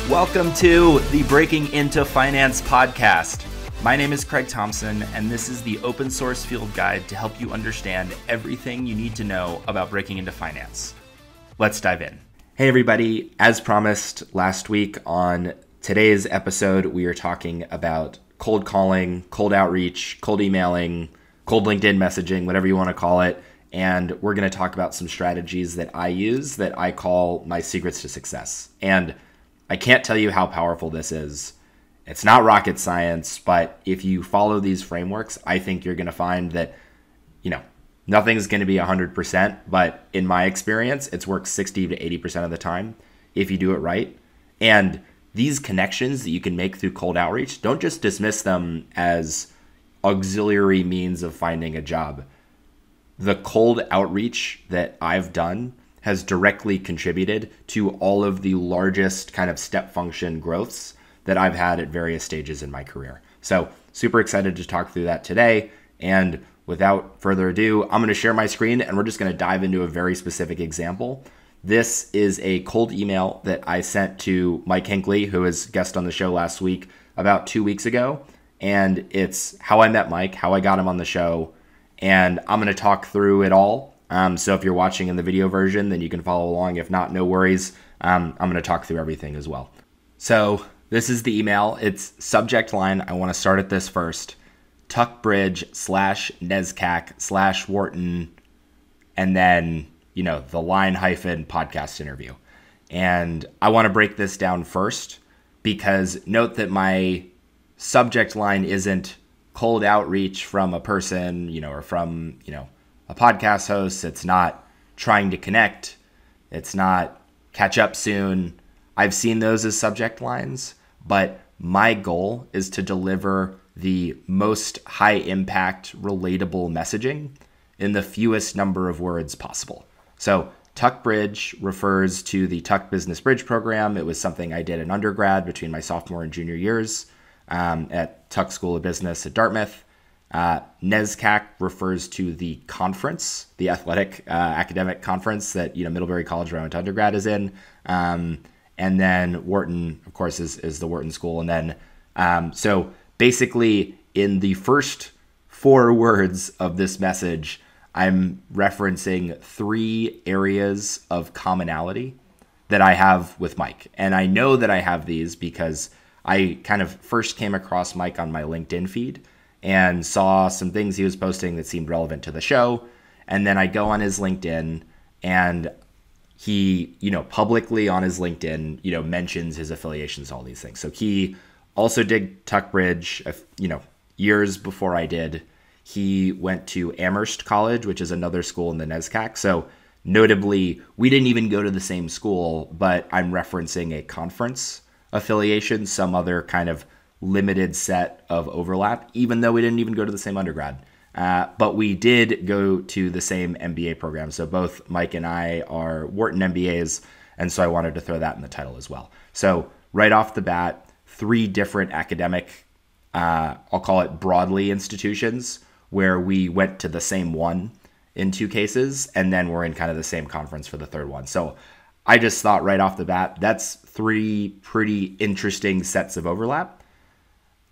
Welcome to the Breaking Into Finance podcast. My name is Craig Thompson, and this is the open source field guide to help you understand everything you need to know about breaking into finance. Let's dive in. Hey everybody, as promised last week on today's episode, we are talking about cold calling, cold outreach, cold emailing, cold LinkedIn messaging, whatever you want to call it. And we're going to talk about some strategies that I use that I call my secrets to success. And I can't tell you how powerful this is. It's not rocket science, but if you follow these frameworks, I think you're going to find that, nothing's going to be 100%, but in my experience, it's worked 60 to 80% of the time if you do it right. And these connections that you can make through cold outreach, don't just dismiss them as auxiliary means of finding a job. The cold outreach that I've done has directly contributed to all of the largest kind of step function growths that I've had at various stages in my career. So super excited to talk through that today. And without further ado, I'm going to share my screen and we're just going to dive into a very specific example. This is a cold email that I sent to Mike Hinckley, who was a guest on the show last week, about 2 weeks ago. And it's how I met Mike, how I got him on the show. And I'm going to talk through it all. So if you're watching in the video version, then you can follow along. If not, no worries. I'm going to talk through everything as well. So this is the email. It's subject line. I want to start at this first. tuckbridge/NESCAC/Wharton, and then, the line hyphen podcast interview. And I want to break this down first because note that my subject line isn't cold outreach from a person, or from, a podcast host. It's not trying to connect. It's not catch up soon. I've seen those as subject lines, but my goal is to deliver the most high impact, relatable messaging in the fewest number of words possible. So Tuck Bridge refers to the Tuck Business Bridge program. It was something I did in undergrad between my sophomore and junior years at Tuck School of Business at Dartmouth. NESCAC refers to the conference, the athletic academic conference that Middlebury College, where I went to undergrad, is in. And then Wharton, of course, is the Wharton School. And then so basically in the first 4 words of this message, I'm referencing 3 areas of commonality that I have with Mike. And I know that I have these because I kind of first came across Mike on my LinkedIn feed and saw some things he was posting that seemed relevant to the show. And then I go on his LinkedIn and he, publicly on his LinkedIn, mentions his affiliations, all these things. So he also did Tuck Bridge, years before I did. He went to Amherst College, which is another school in the NESCAC. So notably, we didn't even go to the same school, but I'm referencing a conference affiliation, some other kind of limited set of overlap, even though we didn't even go to the same undergrad. But we did go to the same MBA program. So both Mike and I are Wharton MBAs, and so I wanted to throw that in the title as well. So right off the bat, 3 different academic, I'll call it broadly institutions, where we went to the same one in 2 cases, and then we're in kind of the same conference for the 3rd one. So I just thought right off the bat, that's 3 pretty interesting sets of overlap.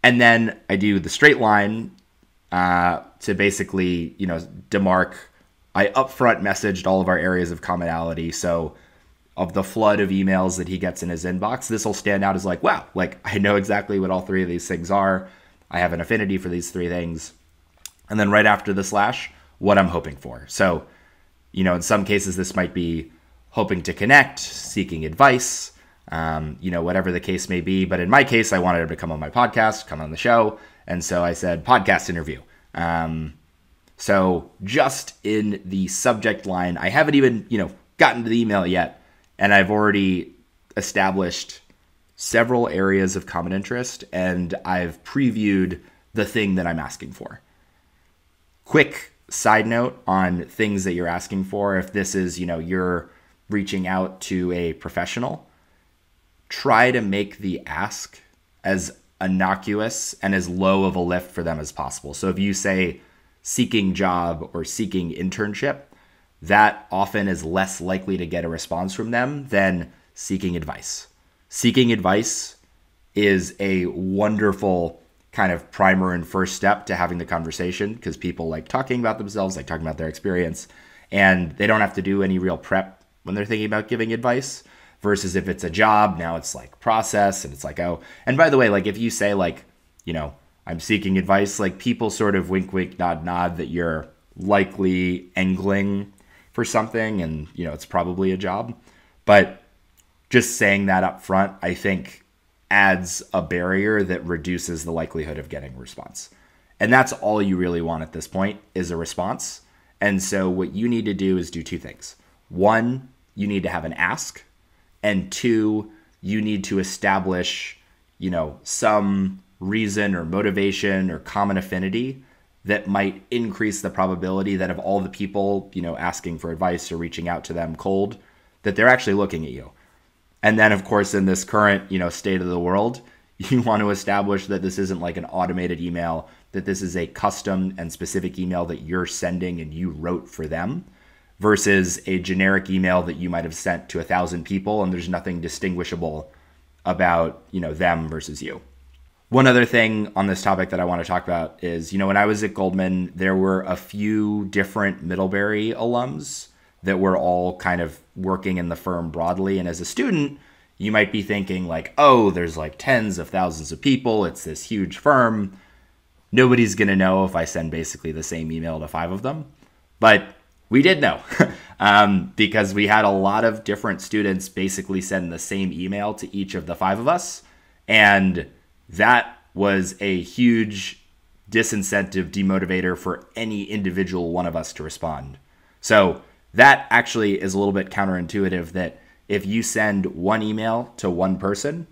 And then I do the straight line to basically, demark. I upfront messaged all of our areas of commonality. So of the flood of emails that he gets in his inbox, this will stand out as like, wow, like I know exactly what all 3 of these things are. I have an affinity for these 3 things. And then right after the slash, what I'm hoping for. So, in some cases, this might be hoping to connect, seeking advice, whatever the case may be. But in my case, I wanted him to come on my podcast, come on the show. And so I said, podcast interview. So just in the subject line, I haven't even, gotten to the email yet. And I've already established several areas of common interest. And I've previewed the thing that I'm asking for. Quick side note on things that you're asking for. If this is, you're reaching out to a professional, try to make the ask as innocuous and as low of a lift for them as possible. So if you say seeking job or seeking internship, that often is less likely to get a response from them than seeking advice. seeking advice is a wonderful kind of primer and first step to having the conversation, because people like talking about themselves, like talking about their experience, and they don't have to do any real prep when they're thinking about giving advice. Versus if it's a job, now it's like process, and it's like, oh, and by the way, like if you say like, I'm seeking advice, like people sort of wink, wink, nod, nod that you're likely angling for something, and it's probably a job. But just saying that up front, I think adds a barrier that reduces the likelihood of getting a response. And that's all you really want at this point, is a response. And so what you need to do is do two things. One, you need to have an ask. And two, you need to establish, some reason or motivation or common affinity that might increase the probability that of all the people, asking for advice or reaching out to them cold, that they're actually looking at you. And then, of course, in this current, state of the world, you want to establish that this isn't like an automated email, that this is a custom and specific email that you're sending and you wrote for them, versus a generic email that you might have sent to 1,000 people and there's nothing distinguishable about, them versus you. One other thing on this topic that I want to talk about is, when I was at Goldman, there were a few different Middlebury alums that were all kind of working in the firm broadly. And as a student, you might be thinking like, oh, there's like tens of thousands of people. It's this huge firm. Nobody's going to know if I send basically the same email to 5 of them. But we did know because we had a lot of different students basically send the same email to each of the 5 of us. And that was a huge disincentive, demotivator for any individual one of us to respond. So that actually is a little bit counterintuitive, that if you send one email to one person,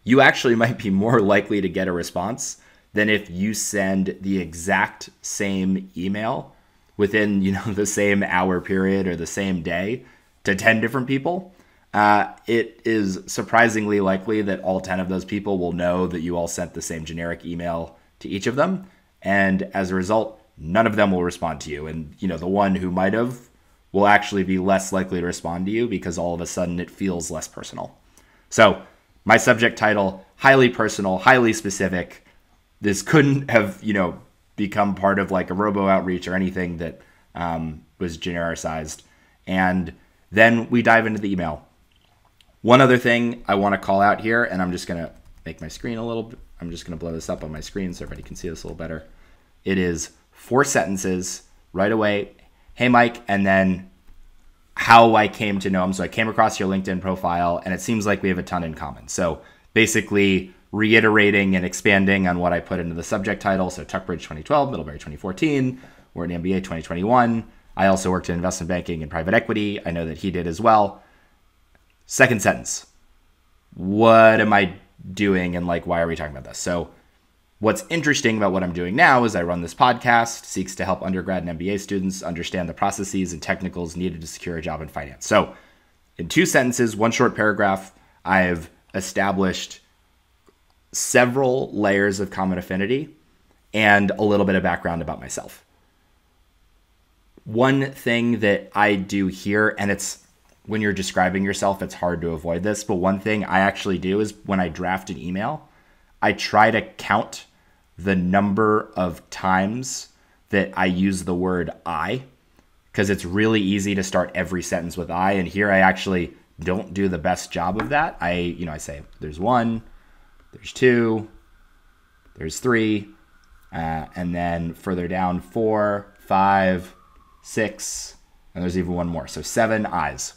you actually might be more likely to get a response than if you send the exact same email within, the same hour period or the same day to 10 different people. It is surprisingly likely that all 10 of those people will know that you all sent the same generic email to each of them. And as a result, none of them will respond to you. And, the one who might have will actually be less likely to respond to you because all of a sudden it feels less personal. So my subject title, highly personal, highly specific. This couldn't have, become part of like a robo outreach or anything that was genericized. And then we dive into the email. One other thing I want to call out here, and I'm just going to make my screen a little bit, I'm just going to blow this up on my screen so everybody can see this a little better. It is 4 sentences right away. Hey, Mike, and then how I came to know him. So I came across your LinkedIn profile, and it seems like we have a ton in common. So basically reiterating and expanding on what I put into the subject title. So Tuckbridge 2012, Middlebury 2014, Wharton MBA 2021. I also worked in investment banking and private equity. I know that he did as well. Second sentence. What am I doing, and like, why are we talking about this? So what's interesting about what I'm doing now is I run this podcast, seeks to help undergrad and MBA students understand the processes and technicals needed to secure a job in finance. So in 2 sentences, 1 short paragraph, I've established several layers of common affinity and a little bit of background about myself. One thing that I do here, and it's when you're describing yourself, it's hard to avoid this, but one thing I actually do is when I draft an email, I try to count the number of times that I use the word I, because it's really easy to start every sentence with I, and here I actually don't do the best job of that. I say there's 1, there's 2, there's 3, and then further down 4, 5, 6, and there's even one more. So 7 I's.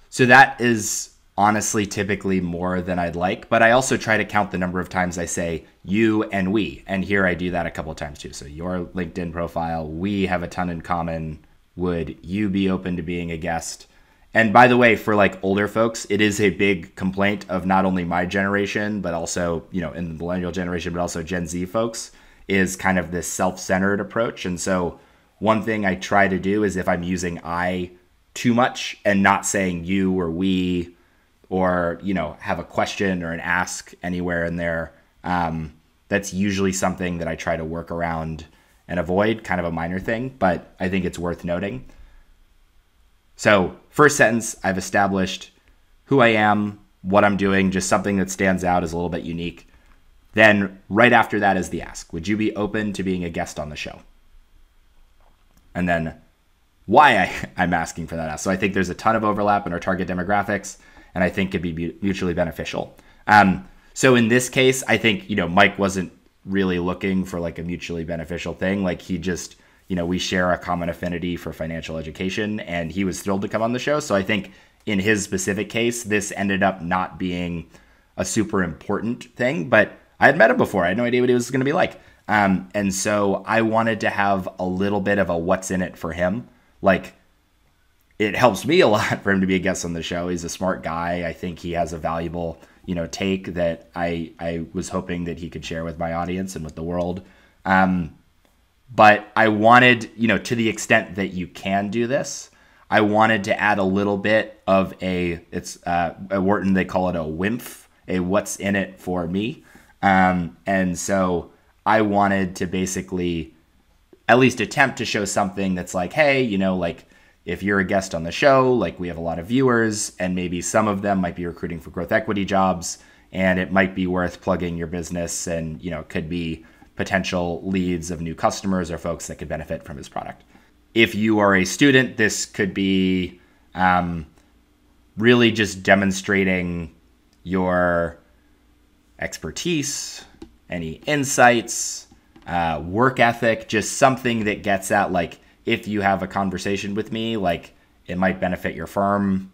So that is honestly typically more than I'd like, but I also try to count the number of times I say you and we. And here I do that a couple of times too. So your LinkedIn profile, we have a ton in common. Would you be open to being a guest? And by the way, for like older folks, it is a big complaint of not only my generation, but also, in the millennial generation, but also Gen Z folks, is kind of this self-centered approach. And so one thing I try to do is if I'm using I too much and not saying you or we, or, have a question or an ask anywhere in there, that's usually something that I try to work around and avoid, kind of a minor thing, but I think it's worth noting. So first sentence, I've established who I am, what I'm doing, just something that stands out as a little bit unique. Then right after that is the ask. Would you be open to being a guest on the show? And then why I'm asking for that ask. So I think there's a ton of overlap in our target demographics, and I think could be mutually beneficial. So in this case, I think, Mike wasn't really looking for like a mutually beneficial thing. Like he just, we share a common affinity for financial education, and he was thrilled to come on the show. So I think in his specific case, this ended up not being a super important thing, but I had met him before. I had no idea what he was going to be like. And so I wanted to have a little bit of a what's in it for him. Like, it helps me a lot for him to be a guest on the show. He's a smart guy. I think he has a valuable, take that I was hoping that he could share with my audience and with the world. But I wanted, to the extent that you can do this, I wanted to add a little bit of at Wharton, they call it a WIMF, a what's in it for me. And so I wanted to basically at least attempt to show something that's like, hey, like if you're a guest on the show, like we have a lot of viewers and maybe some of them might be recruiting for growth equity jobs, and it might be worth plugging your business, and, could be potential leads of new customers or folks that could benefit from his product. If you are a student, this could be really just demonstrating your expertise, any insights, work ethic, just something that gets at, like, if you have a conversation with me, like, it might benefit your firm.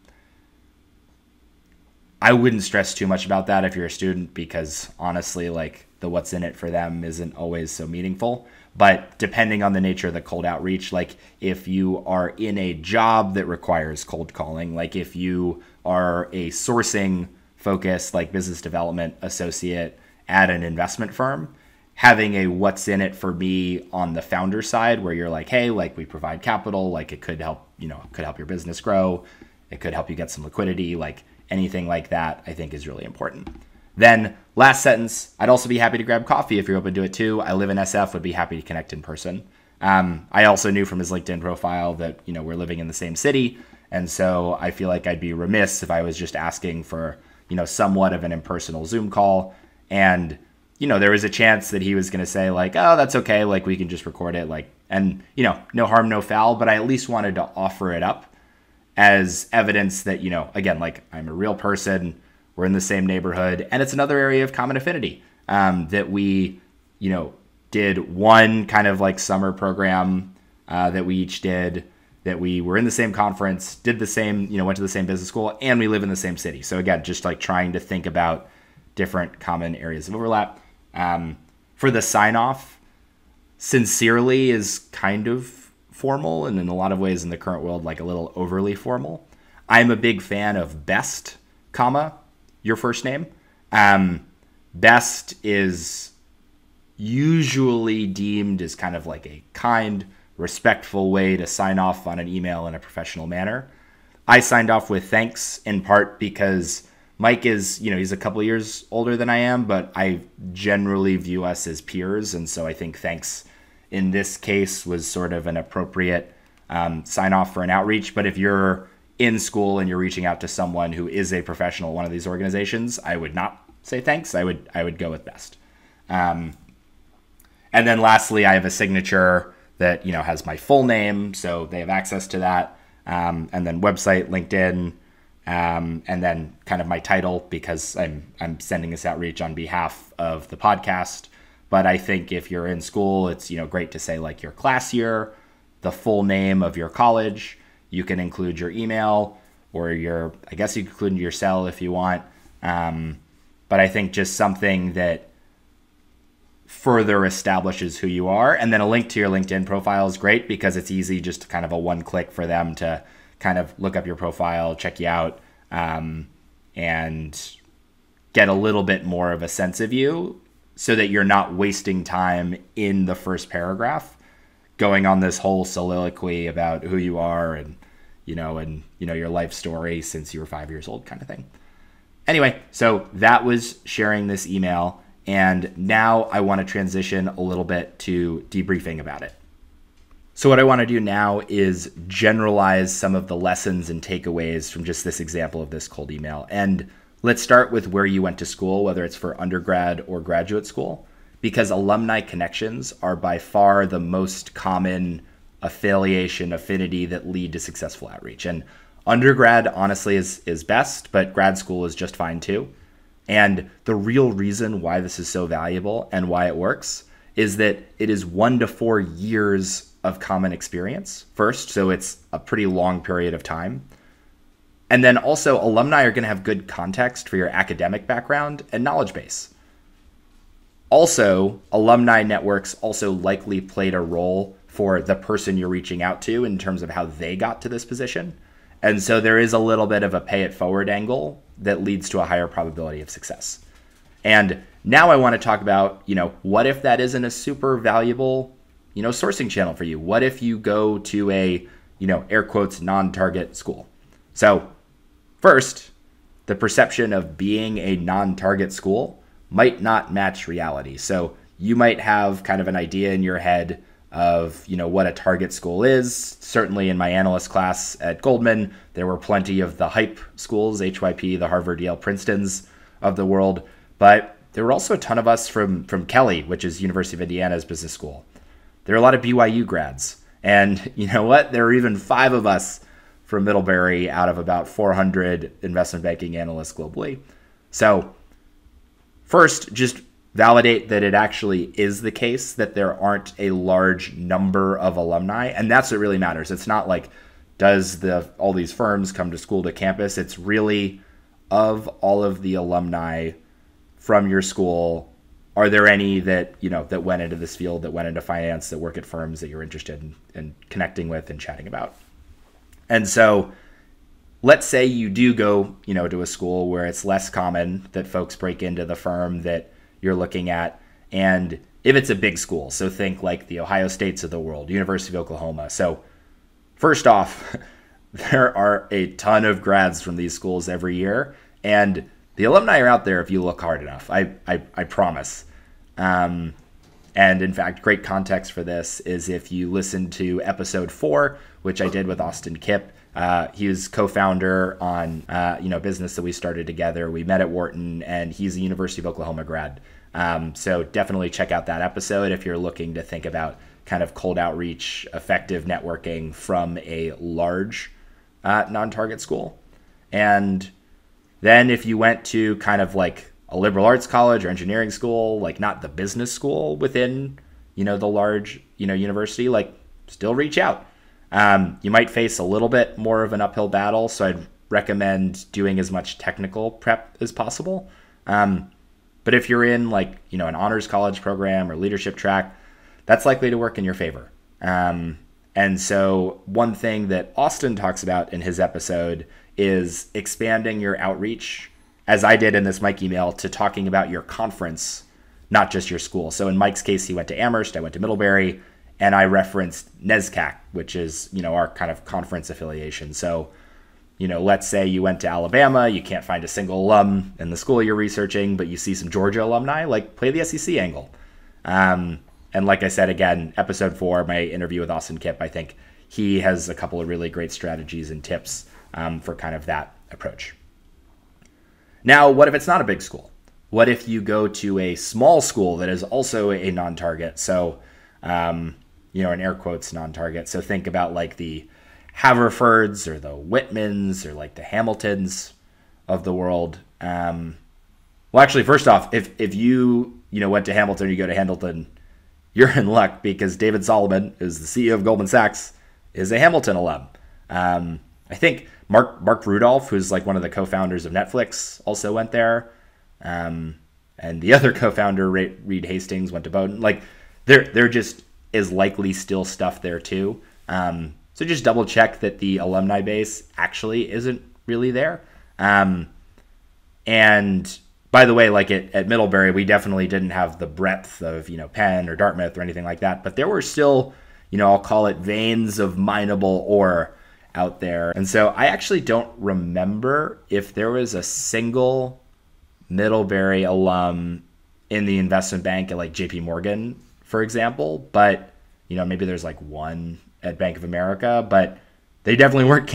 I wouldn't stress too much about that if you're a student, because honestly, like, the what's in it for them isn't always so meaningful. But depending on the nature of the cold outreach, like if you are in a job that requires cold calling, like if you are a sourcing focused, like business development associate at an investment firm, having a what's in it for me on the founder side, where you're like, hey, like we provide capital, like it could help, could help your business grow. It could help you get some liquidity, like anything like that, I think is really important. Then last sentence, I'd also be happy to grab coffee if you're open to it too. I live in SF, would be happy to connect in person. I also knew from his LinkedIn profile that, we're living in the same city. And so I feel like I'd be remiss if I was just asking for, somewhat of an impersonal Zoom call. And, there was a chance that he was going to say like, oh, that's okay. Like we can just record it. Like, and, no harm, no foul, but I at least wanted to offer it up as evidence that, again, like I'm a real person. We're in the same neighborhood, and it's another area of common affinity that we, did one kind of like summer program that we each did, that we were in the same conference, did the same, went to the same business school, and we live in the same city. So again, just like trying to think about different common areas of overlap. For the sign off, sincerely is kind of formal, and in a lot of ways in the current world, like a little overly formal. I'm a big fan of best, comma, your first name. Best is usually deemed as kind of like a kind, respectful way to sign off on an email in a professional manner. I signed off with thanks, in part because Mike is, he's a couple of years older than I am, but I generally view us as peers. And so I think thanks in this case was sort of an appropriate sign off for an outreach. But if you're in school and you're reaching out to someone who is a professional at one of these organizations, I would not say thanks. I would go with best. And then lastly, I have a signature that, has my full name, so they have access to that. And then website, LinkedIn, and then kind of my title, because I'm sending this outreach on behalf of the podcast. But I think if you're in school, it's, great to say like your class year, the full name of your college. You can include your email or I guess you can include your cell if you want. But I think just something that further establishes who you are. And then a link to your LinkedIn profile is great, because it's easy, just kind of a one click for them to kind of look up your profile, check you out, and get a little bit more of a sense of you, so that you're not wasting time in the first paragraph going on this whole soliloquy about who you are and your life story since you were 5 years old, kind of thing. Anyway, so that was sharing this email, and now I want to transition a little bit to debriefing about it. So what I want to do now is generalize some of the lessons and takeaways from just this example of this cold email. And let's start with where you went to school, whether it's for undergrad or graduate school, because alumni connections are by far the most common affinity that lead to successful outreach. And undergrad, honestly, is best, but grad school is just fine too. And the real reason why this is so valuable and why it works is that it is 1 to 4 years of common experience first. So it's a pretty long period of time. And then also alumni are going to have good context for your academic background and knowledge base. Also, alumni networks also likely played a role for the person you're reaching out to in terms of how they got to this position. And so there is a little bit of a pay it forward angle that leads to a higher probability of success. And now I want to talk about, what if that isn't a super valuable, sourcing channel for you? What if you go to a, air quotes, non-target school? So first, the perception of being a non-target school might not match reality. So you might have kind of an idea in your head of, what a target school is. Certainly in my analyst class at Goldman, there were plenty of the hype schools, HYP, the Harvard, Yale, Princetons of the world. But there were also a ton of us from Kelley, which is University of Indiana's business school. There are a lot of BYU grads. And you know what? There are even 5 of us from Middlebury out of about 400 investment banking analysts globally. So first, just validate that it actually is the case that there aren't a large number of alumni. And that's what really matters. It's not like, does all these firms come to school to campus? It's really, of all of the alumni from your school, are there any that, that went into this field, that went into finance, that work at firms that you're interested in connecting with and chatting about? And so let's say you do go, to a school where it's less common that folks break into the firm that you're looking at. And if it's a big school, so think like the Ohio States of the world, University of Oklahoma. So first off, there are a ton of grads from these schools every year. And the alumni are out there if you look hard enough. I promise. And in fact, great context for this is if you listen to episode 4, which I did with Austin Kipp. He was co-founder on business that we started together. We met at Wharton, and he's a University of Oklahoma grad. So definitely check out that episode if you're looking to think about kind of cold outreach, effective networking from a large non-target school. And then if you went to kind of like a liberal arts college or engineering school, like not the business school within, the large, university, like still reach out. You might face a little bit more of an uphill battle, so I'd recommend doing as much technical prep as possible. But if you're in like, an honors college program or leadership track, that's likely to work in your favor. And so one thing that Austin talks about in his episode is expanding your outreach, as I did in this Mike email, to talking about your conference, not just your school. So in Mike's case, he went to Amherst, I went to Middlebury, and I referenced NESCAC, which is, our kind of conference affiliation. So, let's say you went to Alabama, you can't find a single alum in the school you're researching, but you see some Georgia alumni, like play the SEC angle. And like I said, again, episode 4, my interview with Austin Kipp, I think he has a couple of really great strategies and tips for kind of that approach. Now, what if it's not a big school? What if you go to a small school that is also a non-target? So, in air quotes, non-target. So think about like the Haverfords or the Whitmans or like the Hamiltons of the world. Well, actually, first off, if you went to Hamilton or you go to Hamilton, you're in luck because David Solomon, who's the CEO of Goldman Sachs, is a Hamilton alum. I think Mark Rudolph, who's like one of the co-founders of Netflix, also went there. And the other co-founder, Reed Hastings, went to Bowdoin. Like there just is likely still stuff there too. So just double check that the alumni base actually isn't really there. And by the way, like at Middlebury, we definitely didn't have the breadth of, Penn or Dartmouth or anything like that. But there were still, I'll call it veins of mineable ore out there. And so I actually don't remember if there was a single Middlebury alum in the investment bank at like JP Morgan, for example. But, maybe there's like one at Bank of America, but they definitely weren't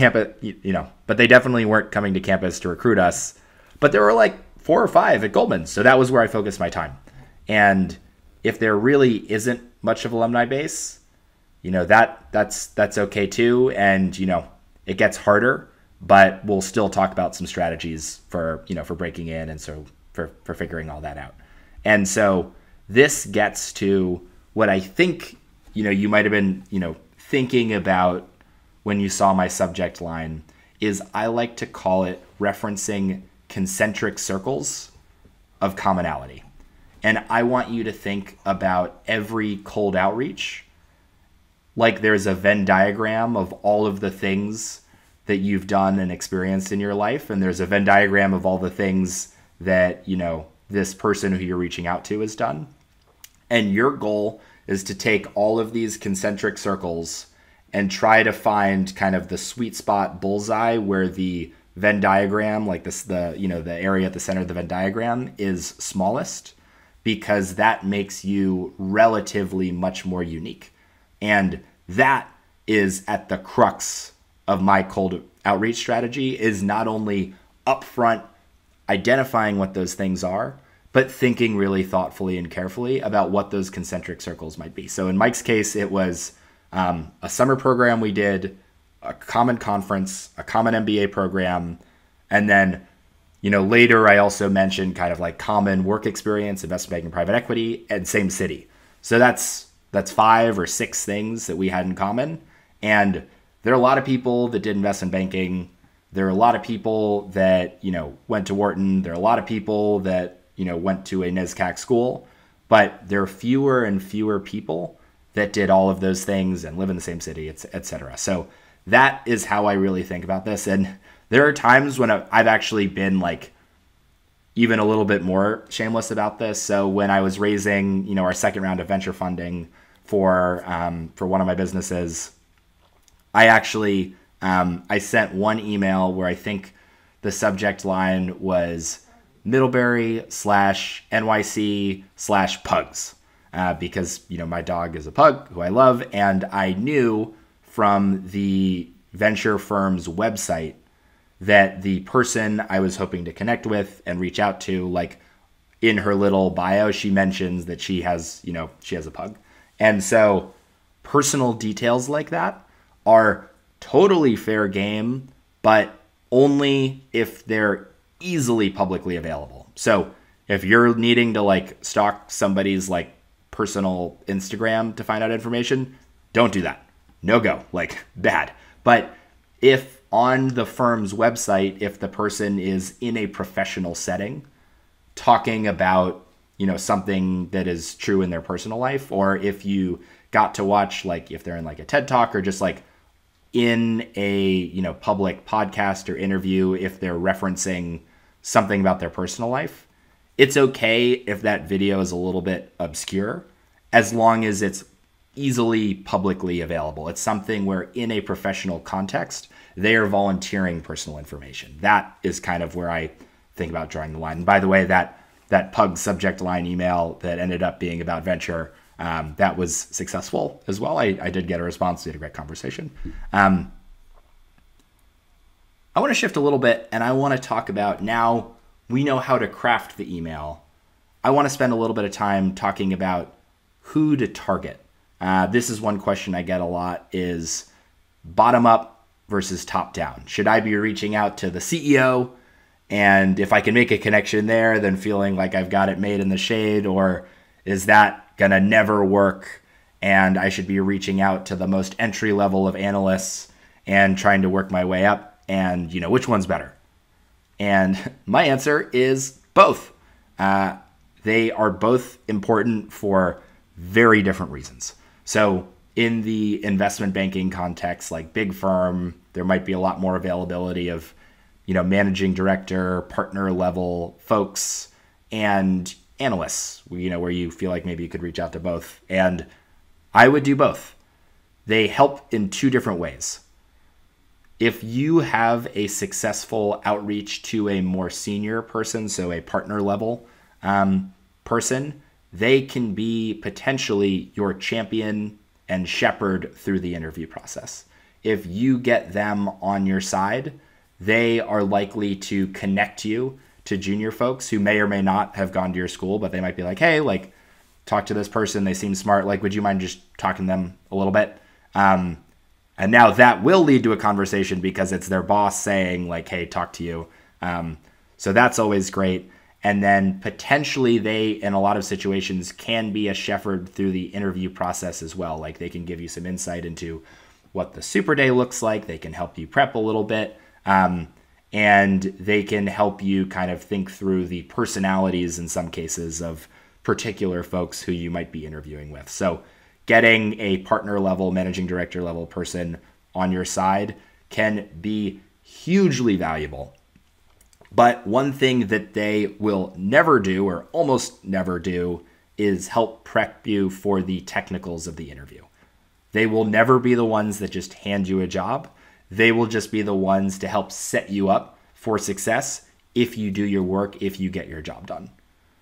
but they definitely weren't coming to campus to recruit us. But there were like 4 or 5 at Goldman. So that was where I focused my time. And if there really isn't much of alumni base, that's okay too. And, it gets harder, but we'll still talk about some strategies for breaking in. And so for figuring all that out. And so this gets to what I think, you might've been, thinking about when you saw my subject line is I like to call it referencing concentric circles of commonality. And I want you to think about every cold outreach like there's a Venn diagram of all of the things that you've done and experienced in your life. And there's a Venn diagram of all the things that, this person who you're reaching out to has done. And your goal is to take all of these concentric circles and try to find kind of the sweet spot bullseye where the Venn diagram, like the area at the center of the Venn diagram is smallest, because that makes you relatively much more unique. And that is at the crux of my cold outreach strategy, is not only upfront identifying what those things are, but thinking really thoughtfully and carefully about what those concentric circles might be. So in Mike's case, it was a summer program we did, a common conference, a common MBA program, and then later I also mentioned kind of like common work experience, investment banking, private equity, and same city. So that's 5 or 6 things that we had in common. And there are a lot of people that did investment banking. There are a lot of people that, went to Wharton. There are a lot of people that, went to a NESCAC school, but there are fewer and fewer people that did all of those things and live in the same city, et cetera. So that is how I really think about this. And there are times when I've actually been like even a little bit more shameless about this. So when I was raising, our second round of venture funding for one of my businesses, I actually I sent one email where I think the subject line was Middlebury/NYC/pugs, because my dog is a pug who I love, and I knew from the venture firm's website that the person I was hoping to connect with and reach out to, like in her little bio, she mentions that she has a pug. And so personal details like that are totally fair game, but only if they're easily publicly available. So if you're needing to like stalk somebody's like personal Instagram to find out information, don't do that. No go, like bad. But if on the firm's website, if the person is in a professional setting talking about, something that is true in their personal life, or if you got to watch, like if they're in like a TED Talk or just like in a, public podcast or interview, if they're referencing something about their personal life, it's okay if that video is a little bit obscure, as long as it's easily publicly available. It's something where in a professional context, they are volunteering personal information. That is kind of where I think about drawing the line. And by the way, that pug subject line email that ended up being about venture, that was successful as well. I did get a response. We had a great conversation. I want to shift a little bit, and I want to talk about, now we know how to craft the email. I want to spend a little bit of time talking about who to target. This is one question I get a lot, is bottom up versus top down. Should I be reaching out to the CEO? And if I can make a connection there, then feeling like I've got it made in the shade, or is that going to never work? And I should be reaching out to the most entry level of analysts and trying to work my way up. And, which one's better? And my answer is both. They are both important for very different reasons. So in the investment banking context, like big firm, there might be a lot more availability of, managing director, partner level folks, and analysts, where you feel like maybe you could reach out to both. And I would do both. They help in 2 different ways. If you have a successful outreach to a more senior person, so a partner level person, they can be potentially your champion and shepherd through the interview process. If you get them on your side, they are likely to connect you to junior folks who may or may not have gone to your school, but they might be like, hey, like, talk to this person. They seem smart. Like, would you mind just talking to them a little bit? And now that will lead to a conversation because it's their boss saying like, hey, talk to you. So that's always great. And then potentially they, in a lot of situations, can be a shepherd through the interview process as well. Like they can give you some insight into what the super day looks like. They can help you prep a little bit. And they can help you kind of think through the personalities in some cases of particular folks who you might be interviewing with. So getting a partner level, managing director level person on your side can be hugely valuable. But one thing that they will never do or almost never do is help prep you for the technicals of the interview. They will never be the ones that just hand you a job. They will just be the ones to help set you up for success if you do your work, if you get your job done.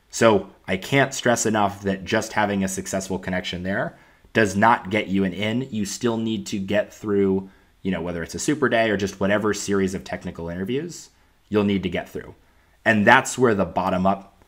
So I can't stress enough that just having a successful connection there does not get you an in. You still need to get through, whether it's a super day or just whatever series of technical interviews you'll need to get through. And that's where the bottom up,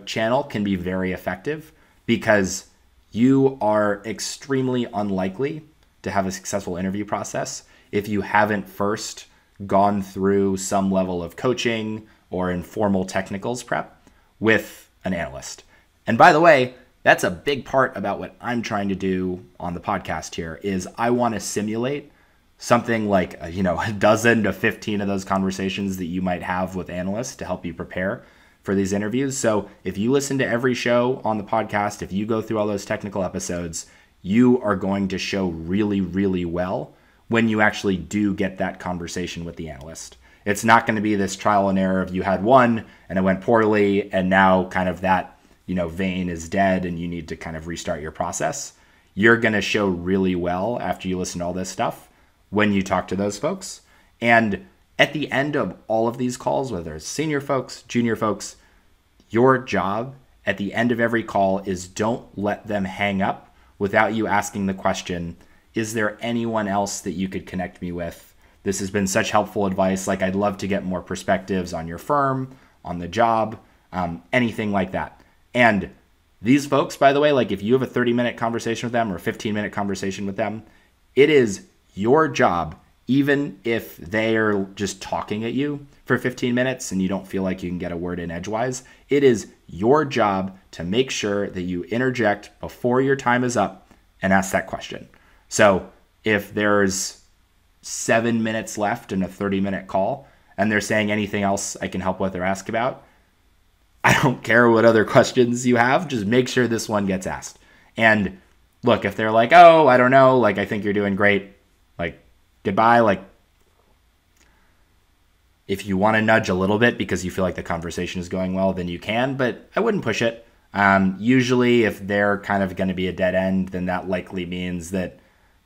channel can be very effective because you are extremely unlikely to have a successful interview process if you haven't first gone through some level of coaching or informal technicals prep with an analyst. And by the way, that's a big part about what I'm trying to do on the podcast here is I want to simulate something like, a dozen to 15 of those conversations that you might have with analysts to help you prepare for these interviews. So if you listen to every show on the podcast, if you go through all those technical episodes, you are going to show really, really well when you actually do get that conversation with the analyst. It's not going to be this trial and error of you had one and it went poorly and now kind of that, vein is dead and you need to kind of restart your process. You're going to show really well after you listen to all this stuff when you talk to those folks. And at the end of all of these calls, whether it's senior folks, junior folks, your job at the end of every call is don't let them hang up without you asking the question, is there anyone else that you could connect me with? This has been such helpful advice. Like, I'd love to get more perspectives on your firm, on the job, anything like that. And these folks, by the way, like if you have a 30-minute conversation with them or a 15-minute conversation with them, it is your job, even if they are just talking at you for 15 minutes and you don't feel like you can get a word in edgewise, it is your job to make sure that you interject before your time is up and ask that question. So if there's 7 minutes left in a 30-minute call and they're saying anything else I can help with or ask about, I don't care what other questions you have, just make sure this one gets asked. And look, if they're like, oh, I don't know, like I think you're doing great, like goodbye, like if you want to nudge a little bit because you feel like the conversation is going well, then you can, but I wouldn't push it. Usually if they're kind of going to be a dead end, then that likely means that,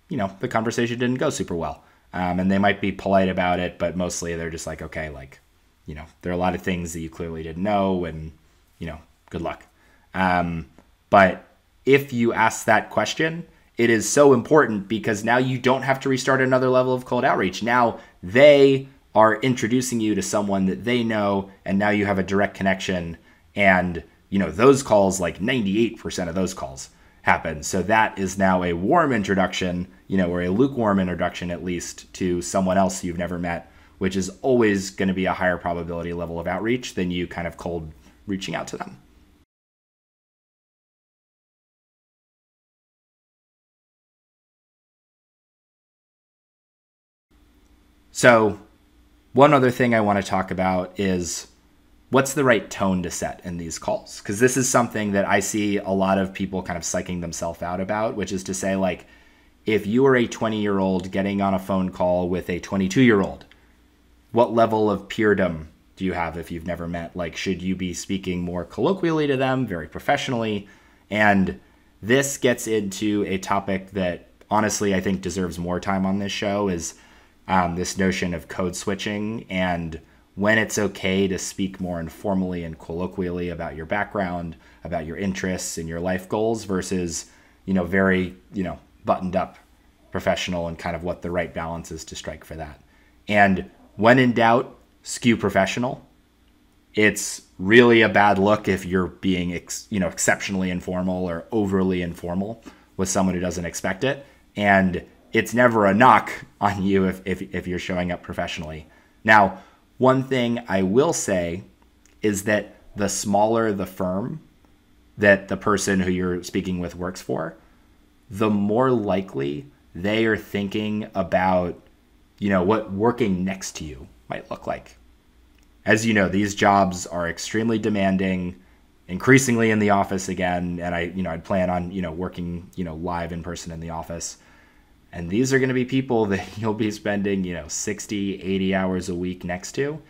the conversation didn't go super well. And they might be polite about it, but mostly they're just like, okay, like, there are a lot of things that you clearly didn't know and, good luck. But if you ask that question, it is so important because now you don't have to restart another level of cold outreach. Now they are introducing you to someone that they know, and now you have a direct connection. And, those calls, like 98% of those calls happen. So that is now a warm introduction, or a lukewarm introduction at least to someone else you've never met, which is always going to be a higher probability level of outreach than you kind of cold reaching out to them. So one other thing I want to talk about is what's the right tone to set in these calls? Because this is something that I see a lot of people kind of psyching themselves out about, which is to say, like, if you are a 20-year-old getting on a phone call with a 22-year-old, what level of peerdom do you have if you've never met? Like, should you be speaking more colloquially to them, very professionally? And this gets into a topic that honestly I think deserves more time on this show is this notion of code switching and when it's okay to speak more informally and colloquially about your background, about your interests and your life goals versus, very, buttoned up professional and kind of what the right balance is to strike for that. And when in doubt, skew professional. It's really a bad look if you're being exceptionally informal or overly informal with someone who doesn't expect it. And it's never a knock on you if you're showing up professionally. Now, one thing I will say is that the smaller the firm that the person who you're speaking with works for, the more likely they are thinking about, what working next to you might look like. As you know, these jobs are extremely demanding, increasingly in the office again. And I'd plan on, working, live in person in the office. And these are going to be people that you'll be spending, 60, 80 hours a week next to.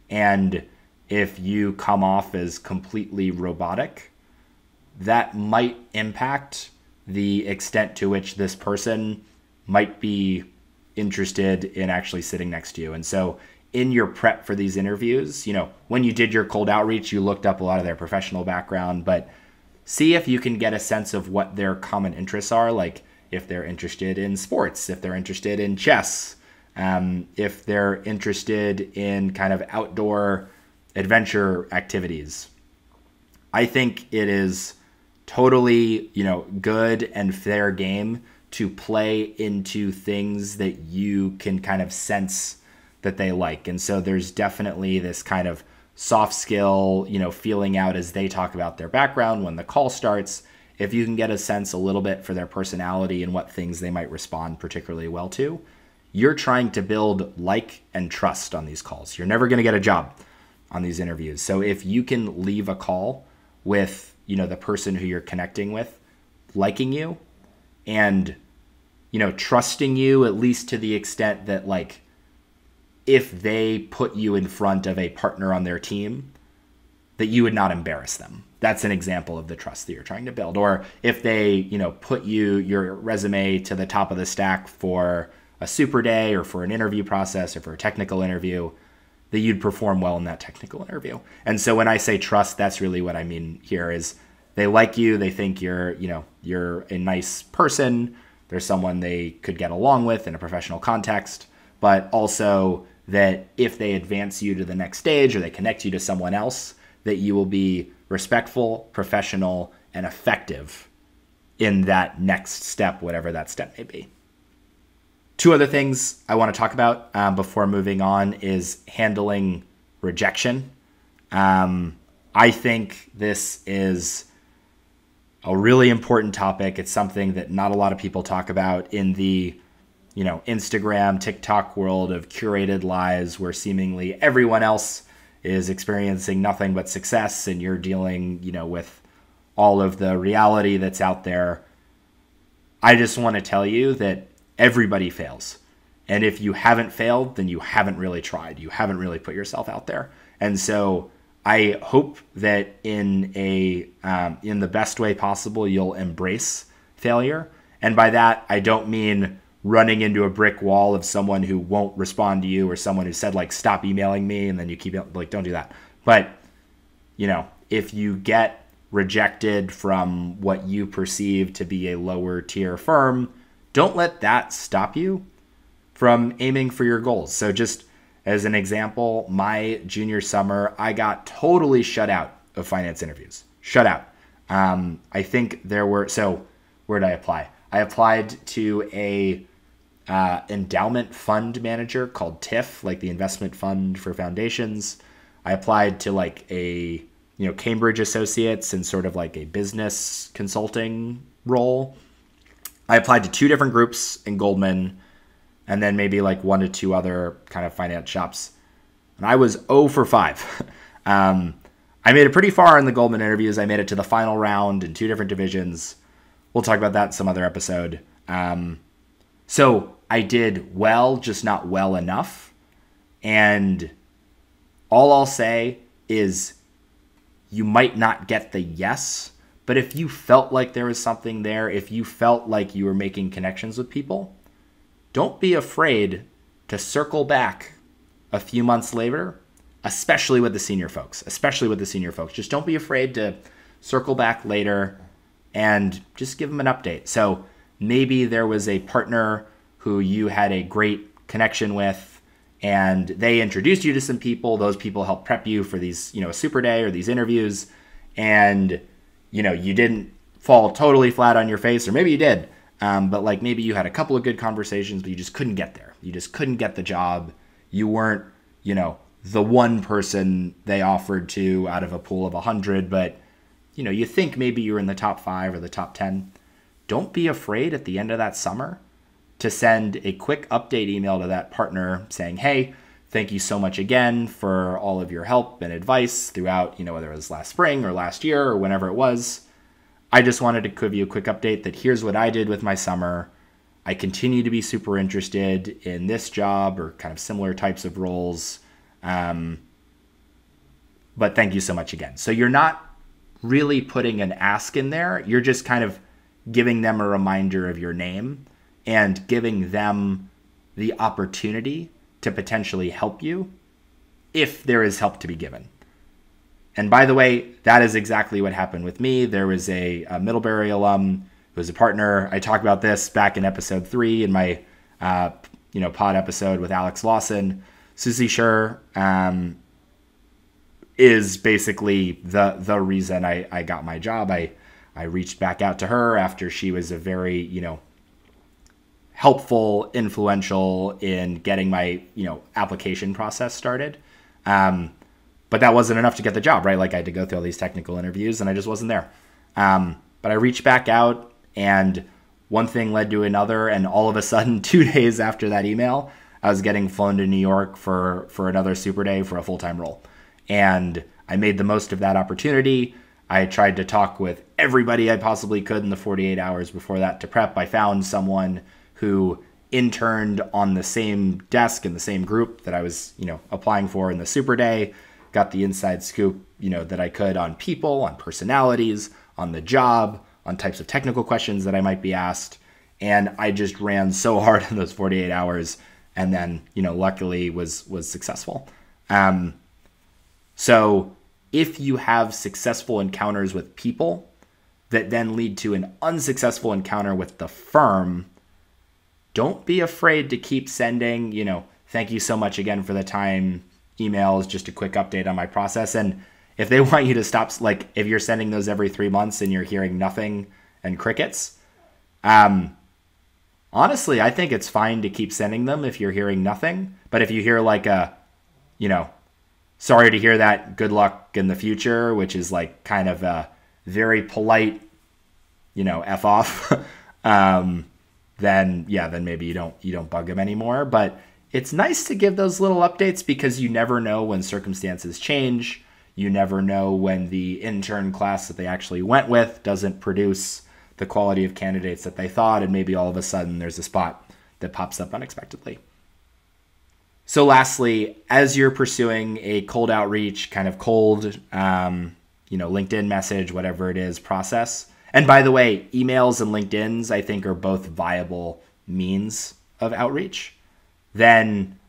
And if you come off as completely robotic, that might impact the extent to which this person might be interested in actually sitting next to you. And so in your prep for these interviews, when you did your cold outreach, you looked up a lot of their professional background, but see if you can get a sense of what their common interests are, like if they're interested in sports, if they're interested in chess, if they're interested in kind of outdoor adventure activities. I think it is totally, good and fair game to play into things that you can kind of sense that they like. And so there's definitely this kind of soft skill, feeling out as they talk about their background when the call starts. If you can get a sense a little bit for their personality and what things they might respond particularly well to, you're trying to build like and trust on these calls. You're never going to get a job on these interviews. So if you can leave a call with, the person who you're connecting with liking you and, trusting you, at least to the extent that, like, if they put you in front of a partner on their team, that you would not embarrass them. That's an example of the trust that you're trying to build. Or if they, put your resume to the top of the stack for a super day or for an interview process or for a technical interview, that you'd perform well in that technical interview. And so when I say trust, that's really what I mean here is they like you. They think you're a nice person. There's someone they could get along with in a professional context, but also that if they advance you to the next stage or they connect you to someone else, that you will be respectful, professional, and effective in that next step, whatever that step may be. Two other things I want to talk about before moving on is handling rejection. I think this is a really important topic. It's something that not a lot of people talk about in the Instagram, TikTok world of curated lives where seemingly everyone else is experiencing nothing but success and you're dealing, with all of the reality that's out there. I just want to tell you that everybody fails. And if you haven't failed, then you haven't really tried. You haven't really put yourself out there. And so I hope that in the best way possible, you'll embrace failure. And by that, I don't mean running into a brick wall of someone who won't respond to you or someone who said, like, stop emailing me, and then you keep, like, don't do that. But, if you get rejected from what you perceive to be a lower tier firm, don't let that stop you from aiming for your goals. So just as an example, my junior summer, I got totally shut out of finance interviews. Shut out. I think there were, so where did I apply? I applied to a endowment fund manager called TIF, like the investment fund for foundations. I applied to like a, Cambridge Associates and sort of like a business consulting role. I applied to 2 different groups in Goldman and then maybe like 1 to 2 other kind of finance shops. And I was 0 for 5. I made it pretty far in the Goldman interviews. I made it to the final round in 2 different divisions. We'll talk about that in some other episode. So I did well, just not well enough. And all I'll say is you might not get the yes, but if you felt like there was something there, if you felt like you were making connections with people, don't be afraid to circle back a few months later, especially with the senior folks, Just don't be afraid to circle back later and just give them an update. So maybe there was a partner who you had a great connection with and they introduced you to some people. Those people helped prep you for these, a super day or these interviews. And, you didn't fall totally flat on your face, or maybe you did. But like maybe you had a couple of good conversations, but you just couldn't get there. You just couldn't get the job. You weren't, the one person they offered to out of a pool of 100, but, you think maybe you're in the top 5 or the top 10. Don't be afraid at the end of that summer to send a quick update email to that partner saying, hey, thank you so much again for all of your help and advice throughout, whether it was last spring or last year or whenever it was. I just wanted to give you a quick update that here's what I did with my summer. I continue to be super interested in this job or kind of similar types of roles. But thank you so much again. So you're not really putting an ask in there. You're just kind of giving them a reminder of your name and giving them the opportunity to potentially help you if there is help to be given. And by the way, that is exactly what happened with me. There was a Middlebury alum who was a partner. I talked about this back in episode 3 in my pod episode with Alex Lawson. Susie Scher is basically the reason I got my job. I reached back out to her after she was a very, helpful, influential in getting my, application process started. But that wasn't enough to get the job, right? Like I had to go through all these technical interviews and I just wasn't there. But I reached back out and one thing led to another. And all of a sudden, 2 days after that email, I was getting flown to New York for another super day for a full-time role. And I made the most of that opportunity. I tried to talk with everybody I possibly could in the 48 hours before that to prep. I found someone who interned on the same desk in the same group that I was, applying for in the super day, got the inside scoop, that I could on people, on personalities, on the job, on types of technical questions that I might be asked. And I just ran so hard in those 48 hours and then, luckily was successful. So if you have successful encounters with people that then lead to an unsuccessful encounter with the firm, don't be afraid to keep sending, thank you so much again for the time emails, just a quick update on my process. And if they want you to stop, like if you're sending those every 3 months and you're hearing nothing and crickets, honestly, I think it's fine to keep sending them if you're hearing nothing. But if you hear like sorry to hear that, good luck in the future, which is like kind of a very polite, F off, then maybe you don't bug them anymore. But it's nice to give those little updates because you never know when circumstances change. You never know when the intern class that they actually went with doesn't produce the quality of candidates that they thought, and maybe all of a sudden there's a spot that pops up unexpectedly. So lastly, as you're pursuing a cold outreach, kind of cold, LinkedIn message, whatever it is, process. And by the way, emails and LinkedIn's, I think, are both viable means of outreach. Then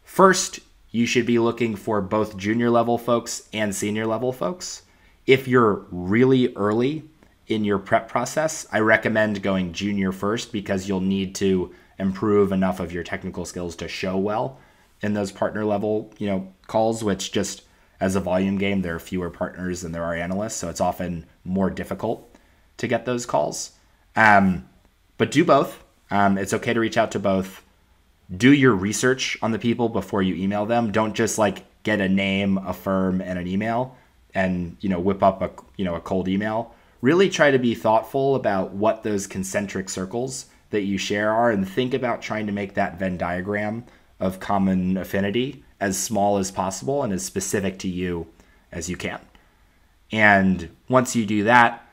first, you should be looking for both junior level folks and senior level folks. If you're really early in your prep process, I recommend going junior first because you'll need to improve enough of your technical skills to show well in those partner level, calls, which just as a volume game, there are fewer partners than there are analysts. So it's often more difficult to get those calls. But do both. It's okay to reach out to both. Do your research on the people before you email them. Don't just like get a name, a firm, and an email and, whip up a cold email. Really try to be thoughtful about what those concentric circles that you share are and think about trying to make that Venn diagram of common affinity as small as possible and as specific to you as you can. And once you do that,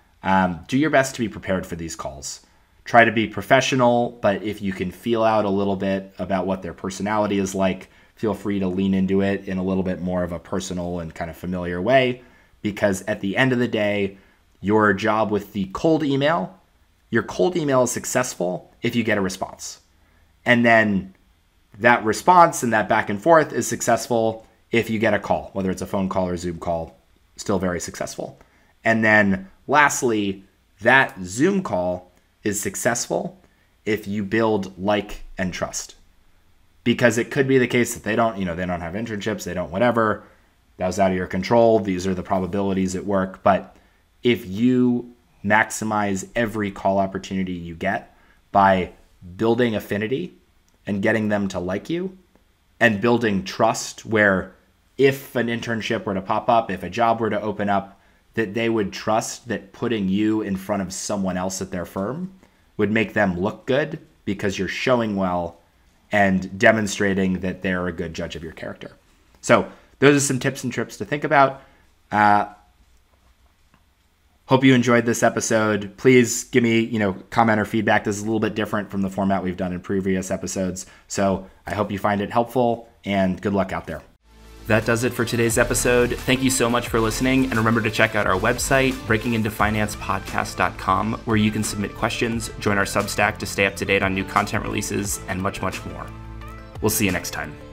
do your best to be prepared for these calls. Try to be professional, but if you can feel out a little bit about what their personality is like, feel free to lean into it in a little bit more of a personal and kind of familiar way, because at the end of the day, your job with the cold email, your cold email is successful if you get a response. And then that response and that back and forth is successful if you get a call, whether it's a phone call or Zoom call, still very successful. And then lastly, that Zoom call is successful if you build like and trust. because it could be the case that they don't have internships, they don't whatever. That was out of your control. These are the probabilities at work. But if you maximize every call opportunity you get by building affinity and getting them to like you and building trust where if an internship were to pop up, if a job were to open up, that they would trust that putting you in front of someone else at their firm would make them look good because you're showing well and demonstrating that they're a good judge of your character. So those are some tips and trips to think about. Hope you enjoyed this episode. Please give me, comment or feedback. This is a little bit different from the format we've done in previous episodes. So I hope you find it helpful, and good luck out there. That does it for today's episode. Thank you so much for listening. And remember to check out our website, breakingintofinancepodcast.com, where you can submit questions, join our Substack to stay up to date on new content releases, and much, much more. We'll see you next time.